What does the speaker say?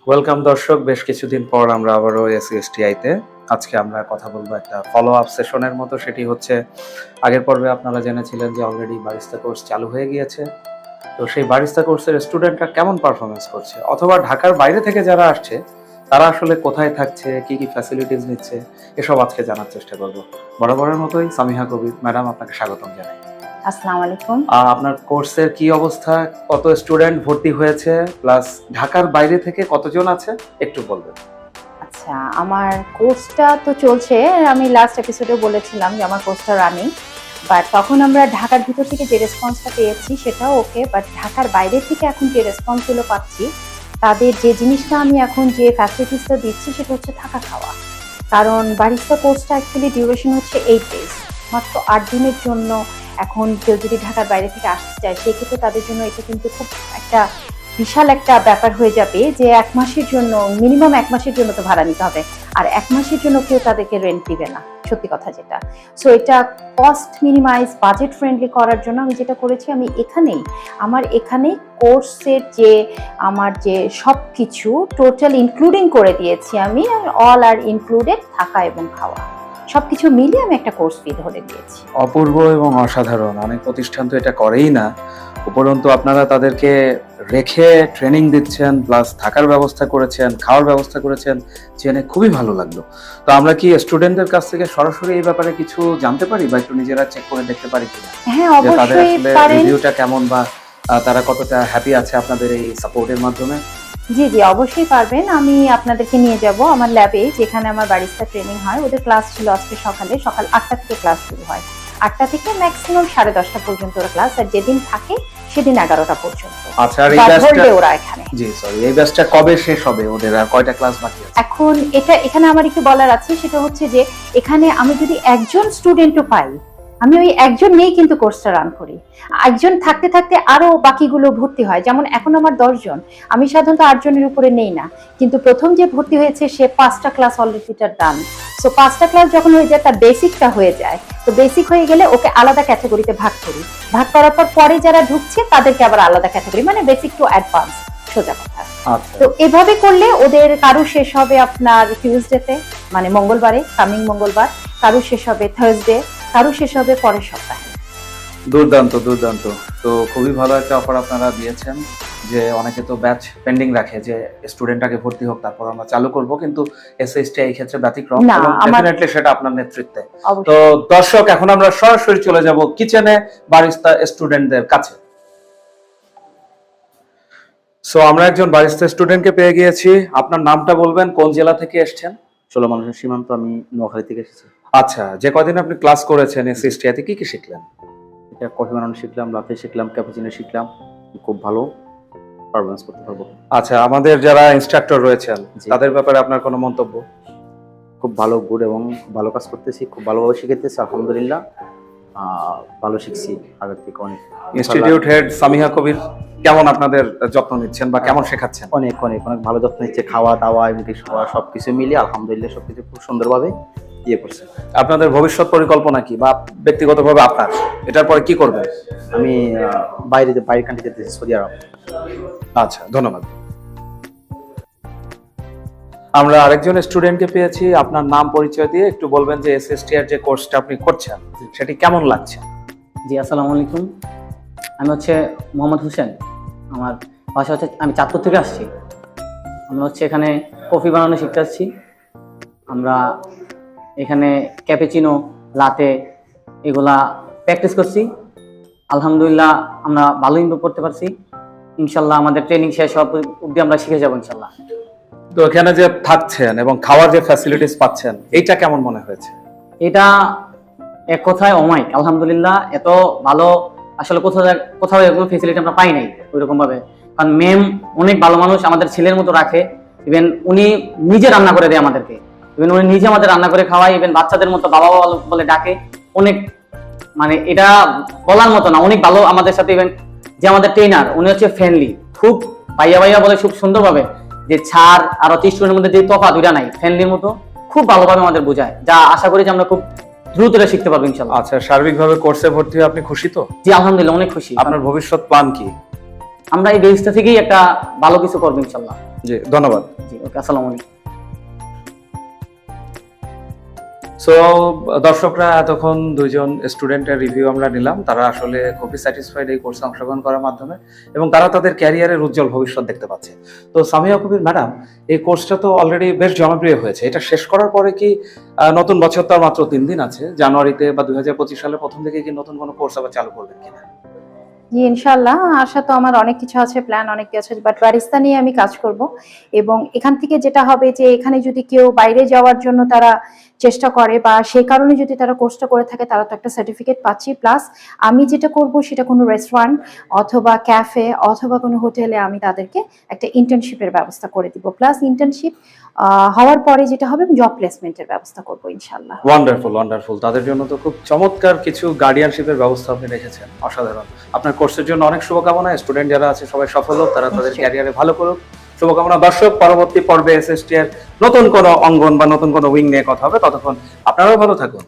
Welcome দর্শক, বেশ কিছুদিন পর আমরা আবারও এসএসটিআইতে আজকে আমরা কথা বলবো একটা ফলো আপ সেশনের মতো। সেটি হচ্ছে, আগের পর্বে আপনারা জেনেছিলেন যে অলরেডি বারিস্তা কোর্স চালু হয়ে গিয়েছে। তো সেই বারিস্তা কোর্সের স্টুডেন্টরা কেমন পারফরমেন্স করছে, অথবা ঢাকার বাইরে থেকে যারা আসছে তারা আসলে কোথায় থাকছে, কি কি ফ্যাসিলিটিস নিচ্ছে, এসব আজকে জানার চেষ্টা করব। বরাবরের মতোই সামিহা কবির ম্যাডাম, আপনাকে স্বাগতম জানাই। আসসালামু আলাইকুম। আপনার কোর্সের কি অবস্থা, কত স্টুডেন্ট ভর্তি হয়েছে, প্লাস ঢাকার বাইরে থেকে কতজন আছে একটু বলবেন। আচ্ছা, আমার কোর্সটা তো চলছে। আমি লাস্ট এপিসোডে বলেছিলাম যে আমার কোর্সটা রানিং, বাট তখন আমরা ঢাকার ভিতর থেকে যে রেসপন্সটা পেয়েছি সেটাও ওকে, বাট ঢাকার বাইরে থেকে এখন যে রেসপন্সগুলো পাচ্ছি, তাদের যে জিনিসটা আমি এখন যে ফ্যাসিলিটিসটা দিচ্ছি সেটা হচ্ছে থাকা খাওয়া। কারণ বারিস্তা কোর্সটা অ্যাকচুয়ালি ডিউরেশন হচ্ছে 8 ডেজ, মাত্র 8 দিনের জন্য। এখন কেউ যদি ঢাকার বাইরে থেকে আসতে চায় সেক্ষেত্রে তাদের জন্য এটা কিন্তু খুব একটা বিশাল একটা ব্যাপার হয়ে যাবে যে 1 মাসের জন্য, মিনিমাম 1 মাসের জন্য তো ভাড়া নিতে হবে, আর 1 মাসের জন্য কেউ তাদেরকে রেন্ট দিবে না, সত্যি কথা যেটা। সো এটা কস্ট মিনিমাইজ, বাজেট ফ্রেন্ডলি করার জন্য আমি যেটা করেছি, আমি এখানেই কোর্সের যে আমার যে সব কিছু টোটাল ইনক্লুডিং করে দিয়েছি আমি, অল আর ইনক্লুডেড থাকা এবং খাওয়া সবকিছু মিলিয়ে আমি একটা কোর্স ফি ধরে দিয়েছি। অপূর্ব এবং অসাধারণ, অনেক প্রতিষ্ঠান তো এটা করেই না। উপরন্তু আপনারা তাদেরকে রেখে ট্রেনিং দিচ্ছেন, প্লাস থাকার ব্যবস্থা করেছেন, খাওয়ার ব্যবস্থা করেছেন, জেনে খুবই ভালো লাগলো। তো আমরা কি স্টুডেন্টদের কাছ থেকে সরাসরি এই ব্যাপারে কিছু জানতে পারি, বা একটু নিজেরা চেক করে দেখতে পারি কিনা? হ্যাঁ, যে তাদের অবশ্যই আসলে পারেন। রিভিউটা কেমন, বা তারা কতটা হ্যাপি আছে আপনাদের এই সাপোর্টের মাধ্যমে? জি জি, অবশ্যই পারবেন। আমি আপনাদেরকে নিয়ে যাব আমার ল্যাবে, যেখানে আমার বারিস্তা ট্রেনিং হয়। ওদের ক্লাস ছিল আজকে সকাল 8টা থেকে ক্লাস শুরু হয়। 8টা থেকে ম্যাক্সিমাম 10:30 পর্যন্ত ওরা ক্লাস, আর যেদিন থাকে সেদিন 11টা পর্যন্ত। আচ্ছা, আর এই ব্যাচটা ওরা এখানে, জি সরি, এই ব্যাচটা কবে শেষ হবে? ওদের আর কয়টা ক্লাস বাকি আছে? এখন এখানে আমার একটু বলার আছে, সেটা হচ্ছে যে এখানে আমি যদি একজন স্টুডেন্টও পাই, আমি ওই একজন নিয়েই কিন্তু কোর্সটা রান করি। একজন থাকতে থাকতে আরো বাকিগুলো ভর্তি হয়। যেমন এখন আমার 10 জন, আমি সাধারণত 8 জনের উপরে নেই না, কিন্তু প্রথম যে ভর্তি হয়েছে সে 5টা ক্লাস অলরেডি ডান। সো 5টা ক্লাস যখন হয়ে যায়, তার বেসিকটা হয়ে যায়। তো বেসিক হয়ে গেলে ওকে আলাদা ক্যাটাগরিতে ভাগ করি। ভাগ করার পর পরে যারা ঢুকছে তাদেরকে আবার আলাদা ক্যাটাগরি, মানে বেসিক টু অ্যাডভান্স, সোজা কথা। তো এভাবে করলে ওদের কারো শেষ হবে আপনার টিউসডেতে, মানে মঙ্গলবারে, কামিং মঙ্গলবার, কারো শেষ হবে থার্সডে, কারো শেষ হবে পরের সপ্তাহে। দুর্দান্ত দুর্দান্ত। তো খুবই ভালো একটা অফার আপনারা দিয়েছেন, যে অনেকে তো ব্যাচ পেন্ডিং রাখে যে স্টুডেন্ট আগে ভর্তি হোক তারপর আমরা চালু করব, কিন্তু এসএসটি এই ক্ষেত্রে ব্যতিক্রম, না, এবং ডেফিনেটলি সেটা আপনার নেতৃত্বে। অবশ্যই। তো দর্শক, এখন আমরা সরাসরি চলে যাব কিচেনে বারিস্তা স্টুডেন্টদের কাছে। সো আমরা একজন বারিস্তা স্টুডেন্টকে পেয়ে গিয়েছি। আপনার নামটা বলবেন, কোন জেলা থেকে এসেছেন? ষোলমানুষের সীমান্ত, আমি নোয়াখালী থেকে এসেছি। আচ্ছা, যে কদিন আপনি ক্লাস করেছেন এসএসটিতে কি কি শিখলেন? এটা কফি বানানো শিখলাম, লাতে শিখলাম, ক্যাপুচিনো শিখলাম। খুব ভালো পারফরমেন্স করতে পারবো। আচ্ছা, আমাদের যারা ইনস্ট্রাক্টর রয়েছেন জি। তাদের ব্যাপারে আপনার কোনো মন্তব্য? খুব ভালো, গুড, এবং ভালো কাজ করতেছি, খুব ভালোভাবে শিখাইতেছি, আলহামদুলিল্লাহ। ভালো শিখছি আগের থেকে অনেক। ইনস্টিটিউট হেড সামিহা কবির কেমন আপনাদের যত্ন নিচ্ছেন, বা কেমন শেখাচ্ছেন? অনেক অনেক অনেক ভালো যত্ন নিচ্ছে, খাওয়া দাওয়া এমনি সবকিছু মিলিয়ে আলহামদুলিল্লাহ সবকিছু খুব সুন্দরভাবে ইয়ে করছে। আপনাদের ভবিষ্যৎ পরিকল্পনা কি, বা ব্যক্তিগতভাবে আপনার এটার পরে কি করবেন? আমি বাইরের কান্ট্রিতে যেতেছি, সৌদি আরব। আচ্ছা, ধন্যবাদ। আমরা আরেকজন স্টুডেন্টকে পেয়েছি। আপনার নাম পরিচয় দিয়ে একটু বলবেন যে এসএসটি এর যে কোর্সটা আপনি করছেন সেটি কেমন লাগছে? জি, আসসালামু আলাইকুম। আমি হচ্ছে মোহাম্মদ হোসেন। আমার বাসা হচ্ছে, আমি চাঁদপুর থেকে আসছি। আমরা হচ্ছে এখানে কফি বানানো শিখতে আসছি। আমরা এখানে ক্যাপুচিনো, লাতে এগুলা প্র্যাকটিস করছি। আলহামদুলিল্লাহ আমরা ভালো ইমপ্রুভ করতে পারছি। ইনশাল্লাহ আমাদের ট্রেনিং শেষ হওয়া অবধি আমরা শিখে যাবো ইনশাল্লাহ। তো এখানে যে থাকছেন এবং খাওয়ার যে ফ্যাসিলিটিস পাচ্ছেন, এইটা কেমন মনে হয়েছে? এটা এক কথায় অমাইক, আলহামদুলিল্লাহ। এত ভালো আসলে কোথাও এরকম ফেসিলিটি আমরা পাই নাই ওইরকম ভাবে। কারণ ম্যাম অনেক ভালো মানুষ, আমাদের ছেলের মতো রাখে। ইভেন উনি নিজে রান্না করে দেয় আমাদেরকে, ইভেন উনি নিজে আমাদের রান্না করে খাওয়ায়, ইভেন বাচ্চাদের মতো বাবা বাবা বলে ডাকে। অনেক, মানে এটা বলার মতো না, অনেক ভালো আমাদের সাথে। ইভেন যে আমাদের ট্রেনার, উনি হচ্ছে ফ্রেন্ডলি, খুব ভাইয়া ভাইয়া বলে খুব সুন্দরভাবে, যে ছাড় আর স্টুডেন্টের মধ্যে যে তফাৎ দুইটা নাই, ফ্রেন্ডলির মতো খুব ভালোভাবে আমাদের বোঝায়, যা আশা করি যে আমরা খুব দ্রুত এটা শিখতে পারবো ইনশাআল্লাহ। আচ্ছা, সার্বিকভাবে কোর্সে ভর্তি হয়ে আপনি খুশি তো? জি, আলহামদুলিল্লাহ অনেক খুশি। আপনার ভবিষ্যৎ প্ল্যান কি? আমরা এই বেসটা থেকেই একটা ভালো কিছু করবো ইনশাআল্লাহ। জি, ধন্যবাদ। জি ওকে, আসসালামু আলাইকুম। সো দর্শকরা এতক্ষণ দুইজন স্টুডেন্টের রিভিউ আমরা নিলাম, তারা আসলে খুবই স্যাটিসফাইড এই কোর্সে অংশগ্রহণ করার মাধ্যমে এবং তারা তাদের ক্যারিয়ারের উজ্জ্বল ভবিষ্যৎ দেখতে পাচ্ছে। তো সামিয়া কবির ম্যাডাম, এই কোর্সটা তো অলরেডি বেশ জনপ্রিয় হয়েছে, এটা শেষ করার পরে কি নতুন বছর তো আর মাত্র 3 দিন আছে, জানুয়ারিতে বা 2025 সালের প্রথম দিকে কি নতুন কোনো কোর্স আবার চালু করবেন কিনা? জি ইনশাল্লাহ, আশা তো আমার অনেক কিছু আছে, প্ল্যান অনেক কিছু আছে, বাট বারিস্তা নিয়ে আমি কাজ করব। এবং এখান থেকে যেটা হবে যে এখানে যদি কেউ বাইরে যাওয়ার জন্য তারা চেষ্টা করে বা সেই কারণে যদি তারা কোর্সটা করে থাকে, তারা তো একটা সার্টিফিকেট পাচ্ছি। প্লাস আমি যেটা করব সেটা কোনো রেস্টুরেন্ট অথবা ক্যাফে অথবা কোনো হোটেলে আমি তাদেরকে একটা ইন্টার্নশিপের ব্যবস্থা করে দিব। প্লাস ইন্টার্নশিপ হওয়ার পরে যেটা হবে জব প্লেসমেন্টের ব্যবস্থা করব ইনশাল্লাহ। Wonderful, wonderful. তাদের জন্য তো খুব চমৎকার কিছু গার্ডিয়ানশিপের ব্যবস্থা আপনি রেখেছেন, অসাধারণ। আপনার কোর্সের জন্য অনেক শুভকামনা, স্টুডেন্ট যারা আছে সবাই সফল হোক, তারা তাদের নিশ্চয়ই। ক্যারিয়ারে ভালো করুক, শুভকামনা। দর্শক, পরবর্তী পর্বে এসএসটি এর নতুন কোনো অঙ্গন বা নতুন কোনো উইং নিয়ে কথা হবে, ততক্ষণ আপনারাও ভালো থাকুন।